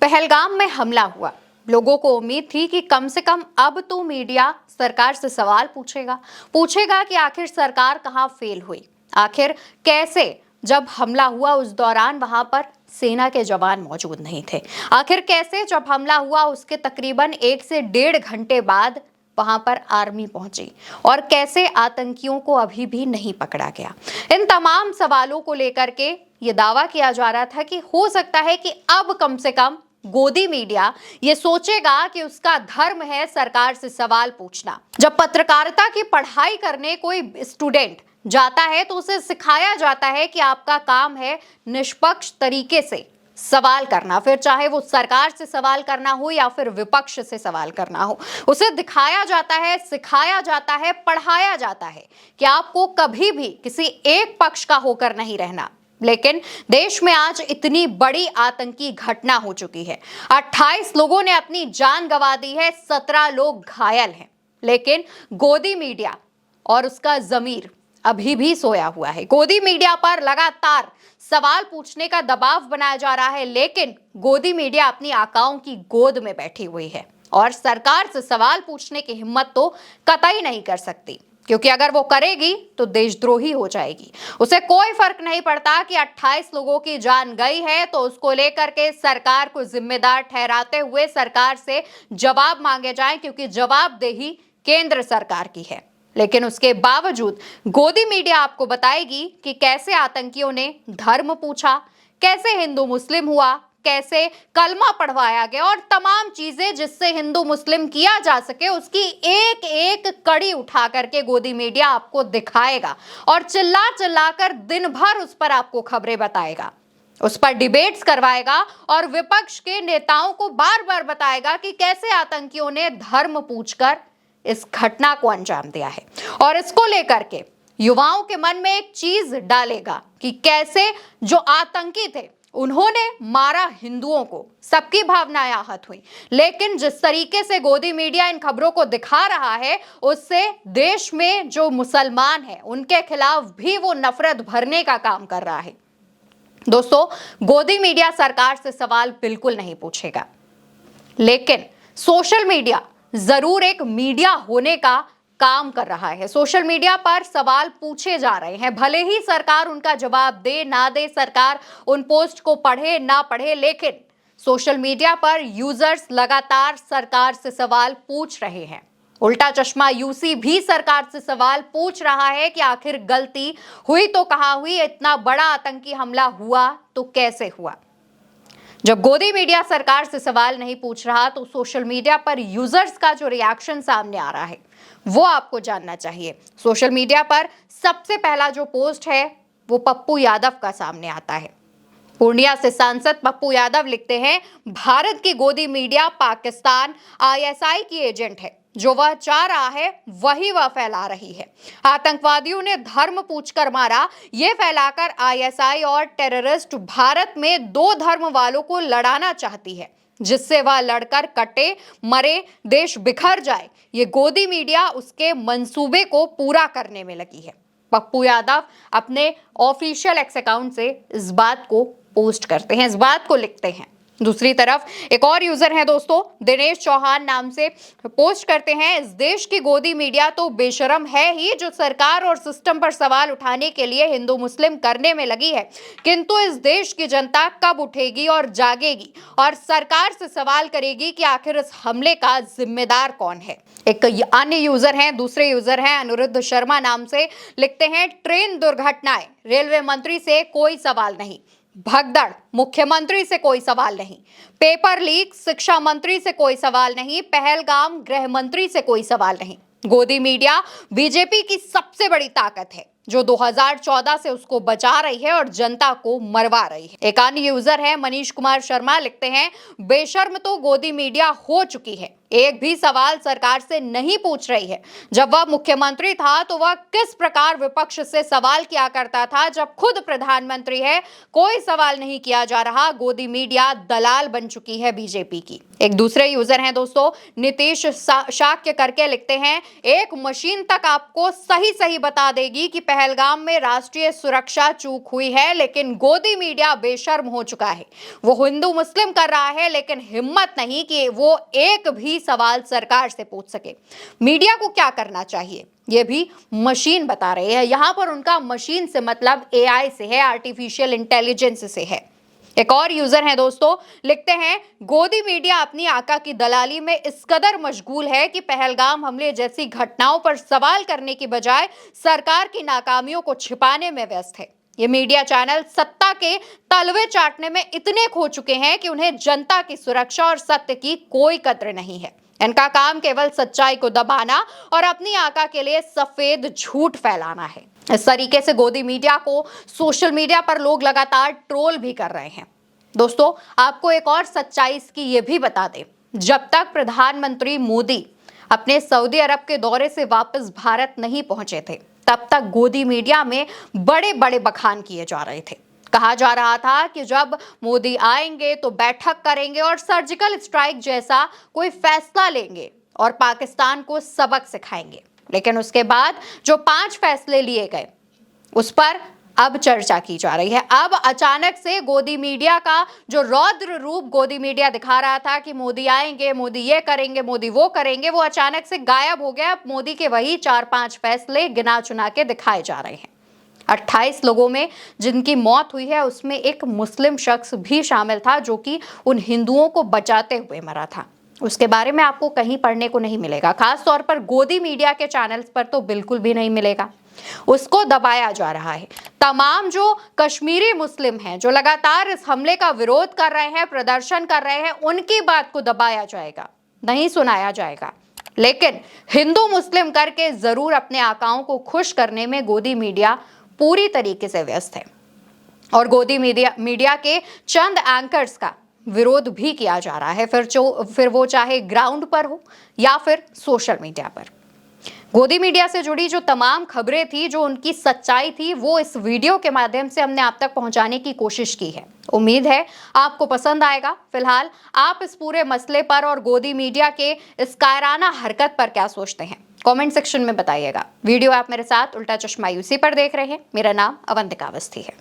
पहलगाम में हमला हुआ। लोगों को उम्मीद थी कि कम से कम अब तो मीडिया सरकार से सवाल पूछेगा कि आखिर सरकार कहां फेल हुई, आखिर कैसे जब हमला हुआ उस दौरान वहां पर सेना के जवान मौजूद नहीं थे, आखिर कैसे जब हमला हुआ उसके तकरीबन 1 से 1.5 घंटे बाद वहां पर आर्मी पहुंची और कैसे आतंकियों को अभी भी नहीं पकड़ा गया। इन तमाम सवालों को लेकर के ये दावा किया जा रहा था कि हो सकता है कि अब कम से कम गोदी मीडिया ये सोचेगा कि उसका धर्म है सरकार से सवाल पूछना। जब पत्रकारिता की पढ़ाई करने कोई स्टूडेंट जाता है तो उसे सिखाया जाता है कि आपका काम है निष्पक्ष तरीके से सवाल करना, फिर चाहे वो सरकार से सवाल करना हो या फिर विपक्ष से सवाल करना हो। उसे दिखाया जाता है, सिखाया जाता है, पढ़ाया जाता है कि आपको कभी भी किसी एक पक्ष का होकर नहीं रहना। लेकिन देश में आज इतनी बड़ी आतंकी घटना हो चुकी है, 28 लोगों ने अपनी जान गंवा दी है, 17 लोग घायल हैं, लेकिन गोदी मीडिया और उसका ज़मीर अभी भी सोया हुआ है। गोदी मीडिया पर लगातार सवाल पूछने का दबाव बनाया जा रहा है, लेकिन गोदी मीडिया अपनी आकाओं की गोद में बैठी हुई है और सरकार से सवाल पूछने की हिम्मत तो कतई नहीं कर सकती, क्योंकि अगर वो करेगी तो देशद्रोही हो जाएगी। उसे कोई फर्क नहीं पड़ता कि 28 लोगों की जान गई है तो उसको लेकर के सरकार को जिम्मेदार ठहराते हुए सरकार से जवाब मांगे जाएं, क्योंकि जवाबदेही केंद्र सरकार की है। लेकिन उसके बावजूद गोदी मीडिया आपको बताएगी कि कैसे आतंकियों ने धर्म पूछा, कैसे हिंदू मुस्लिम हुआ, कैसे कलमा पढ़वाया गया और तमाम चीजें जिससे हिंदू मुस्लिम किया जा सके, उसकी एक एक कड़ी उठा करके गोदी मीडिया आपको दिखाएगा और चिल्ला चिल्ला कर दिन भर उस पर आपको खबरें बताएगा, उस पर डिबेट्स करवाएगा और विपक्ष के नेताओं को बार बार बताएगा कि कैसे आतंकियों ने धर्म पूछकर इस घटना को अंजाम दिया है। और इसको लेकर के युवाओं के मन में एक चीज डालेगा कि कैसे जो आतंकी थे उन्होंने मारा हिंदुओं को, सबकी भावनाएं आहत हुई। लेकिन जिस तरीके से गोदी मीडिया इन खबरों को दिखा रहा है, उससे देश में जो मुसलमान हैं उनके खिलाफ भी वो नफरत भरने का काम कर रहा है। दोस्तों, गोदी मीडिया सरकार से सवाल बिल्कुल नहीं पूछेगा, लेकिन सोशल मीडिया जरूर एक मीडिया होने का काम कर रहा है। सोशल मीडिया पर सवाल पूछे जा रहे हैं, भले ही सरकार उनका जवाब दे ना दे, सरकार उन पोस्ट को पढ़े ना पढ़े, लेकिन सोशल मीडिया पर यूजर्स लगातार सरकार से सवाल पूछ रहे हैं। उल्टा चश्मा यूसी भी सरकार से सवाल पूछ रहा है कि आखिर गलती हुई तो कहां हुई, इतना बड़ा आतंकी हमला हुआ तो कैसे हुआ। जब गोदी मीडिया सरकार से सवाल नहीं पूछ रहा तो सोशल मीडिया पर यूजर्स का जो रिएक्शन सामने आ रहा है वो आपको जानना चाहिए। सोशल मीडिया पर सबसे पहला जो पोस्ट है वो पप्पू यादव का सामने आता है। पूर्णिया से सांसद पप्पू यादव लिखते हैं, भारत की गोदी मीडिया पाकिस्तान आईएसआई की एजेंट है, जो वह चाह रहा है वही वह फैला रही है। आतंकवादियों ने धर्म पूछकर मारा, ये फैलाकर आईएसआई और टेररिस्ट भारत में 2 धर्म वालों को लड़ाना चाहती है, जिससे वह लड़कर कटे मरे, देश बिखर जाए। ये गोदी मीडिया उसके मंसूबे को पूरा करने में लगी है। पप्पू यादव अपने ऑफिशियल एक्स अकाउंट से इस बात को पोस्ट करते हैं, इस बात को लिखते हैं। दूसरी तरफ एक और यूजर है दोस्तों, दिनेश चौहान नाम से पोस्ट करते हैं, इस देश की गोदी मीडिया तो बेशरम है ही, जो सरकार और सिस्टम पर सवाल उठाने के लिए हिंदू मुस्लिम करने में लगी है, किंतु इस देश की जनता कब उठेगी और जागेगी और सरकार से सवाल करेगी कि आखिर इस हमले का जिम्मेदार कौन है। एक अन्य यूजर हैं, दूसरे यूजर हैं अनिरुद्ध शर्मा नाम से, लिखते हैं, ट्रेन दुर्घटनाएं, रेलवे मंत्री से कोई सवाल नहीं, भगदड़ मुख्यमंत्री से कोई सवाल नहीं, पेपर लीक शिक्षा मंत्री से कोई सवाल नहीं, पहलगाम गृह मंत्री से कोई सवाल नहीं। गोदी मीडिया बीजेपी की सबसे बड़ी ताकत है, जो 2014 से उसको बचा रही है और जनता को मरवा रही है। एक अन्य यूजर है मनीष कुमार शर्मा, लिखते हैं, बेशर्म तो गोदी मीडिया हो चुकी है, एक भी सवाल सरकार से नहीं पूछ रही है। जब वह मुख्यमंत्री था तो वह किस प्रकार विपक्ष से सवाल किया करता था, जब खुद प्रधानमंत्री है कोई सवाल नहीं किया जा रहा। गोदी मीडिया दलाल बन चुकी है बीजेपी की। एक दूसरे यूजर हैं दोस्तों, नीतीश शाक्य करके लिखते हैं, एक मशीन तक आपको सही सही बता देगी कि पहलगाम में राष्ट्रीय सुरक्षा चूक हुई है, लेकिन गोदी मीडिया बेशर्म हो चुका है। वो हिंदू मुस्लिम कर रहा है, लेकिन हिम्मत नहीं कि वो एक भी सवाल सरकार से पूछ सके। मीडिया को क्या करना चाहिए ये भी मशीन बता रही है। यहां पर उनका मशीन से मतलब एआई से है, आर्टिफिशियल इंटेलिजेंस से है। एक और यूजर है दोस्तों, लिखते हैं, गोदी मीडिया अपनी आका की दलाली में इस कदर मशगूल है कि पहलगाम हमले जैसी घटनाओं पर सवाल करने की बजाय सरकार की नाकामियों को छिपाने में व्यस्त है। ये मीडिया चैनल सत्ता के तलवे चाटने में इतने खो चुके हैं कि उन्हें जनता की सुरक्षा और सत्य की कोई कद्र नहीं है। इनका काम केवल सच्चाई को दबाना और अपनी आका के लिए सफेद झूठ फैलाना है। इस तरीके से गोदी मीडिया को सोशल मीडिया पर लोग लगातार ट्रोल भी कर रहे हैं। दोस्तों, आपको एक और सच्चाई इसकी ये भी बता दें, जब तक प्रधानमंत्री मोदी अपने सऊदी अरब के दौरे से वापस भारत नहीं पहुंचे थे, तब तक गोदी मीडिया में बड़े बड़े बखान किए जा रहे थे। कहा जा रहा था कि जब मोदी आएंगे तो बैठक करेंगे और सर्जिकल स्ट्राइक जैसा कोई फैसला लेंगे और पाकिस्तान को सबक सिखाएंगे। लेकिन उसके बाद जो 5 फैसले लिए गए उस पर अब चर्चा की जा रही है। अब अचानक से गोदी मीडिया का जो रौद्र रूप गोदी मीडिया दिखा रहा था कि मोदी आएंगे, मोदी ये करेंगे, मोदी वो करेंगे, वो अचानक से गायब हो गया। अब मोदी के वही 4-5 फैसले गिना चुना के दिखाए जा रहे हैं। 28 लोगों में जिनकी मौत हुई है उसमें एक मुस्लिम शख्स भी शामिल था, जो कि उन हिंदुओं को बचाते हुए मरा था। उसके बारे में आपको कहीं पढ़ने को नहीं मिलेगा, खास तौर पर गोदी मीडिया के चैनल्स पर तो बिल्कुल भी नहीं मिलेगा। उसको दबाया जा रहा है। तमाम जो कश्मीरी मुस्लिम हैं, जो लगातार इस हमले का विरोध कर रहे हैं, प्रदर्शन कर रहे हैं, उनकी बात को दबाया जाएगा, नहीं सुनाया जाएगा। लेकिन हिंदू मुस्लिम करके जरूर अपने आकाओं को खुश करने में गोदी मीडिया पूरी तरीके से व्यस्त है। और गोदी मीडिया के चंद एंकर्स का विरोध भी किया जा रहा है, फिर वो चाहे ग्राउंड पर हो या फिर सोशल मीडिया पर। गोदी मीडिया से जुड़ी जो तमाम खबरें थी, जो उनकी सच्चाई थी, वो इस वीडियो के माध्यम से हमने आप तक पहुंचाने की कोशिश की है। उम्मीद है आपको पसंद आएगा। फिलहाल आप इस पूरे मसले पर और गोदी मीडिया के इस कायराना हरकत पर क्या सोचते हैं, कमेंट सेक्शन में बताइएगा। वीडियो आप मेरे साथ उल्टा चश्मा यूसी पर देख रहे हैं। मेरा नाम अवंतिका अवस्थी है।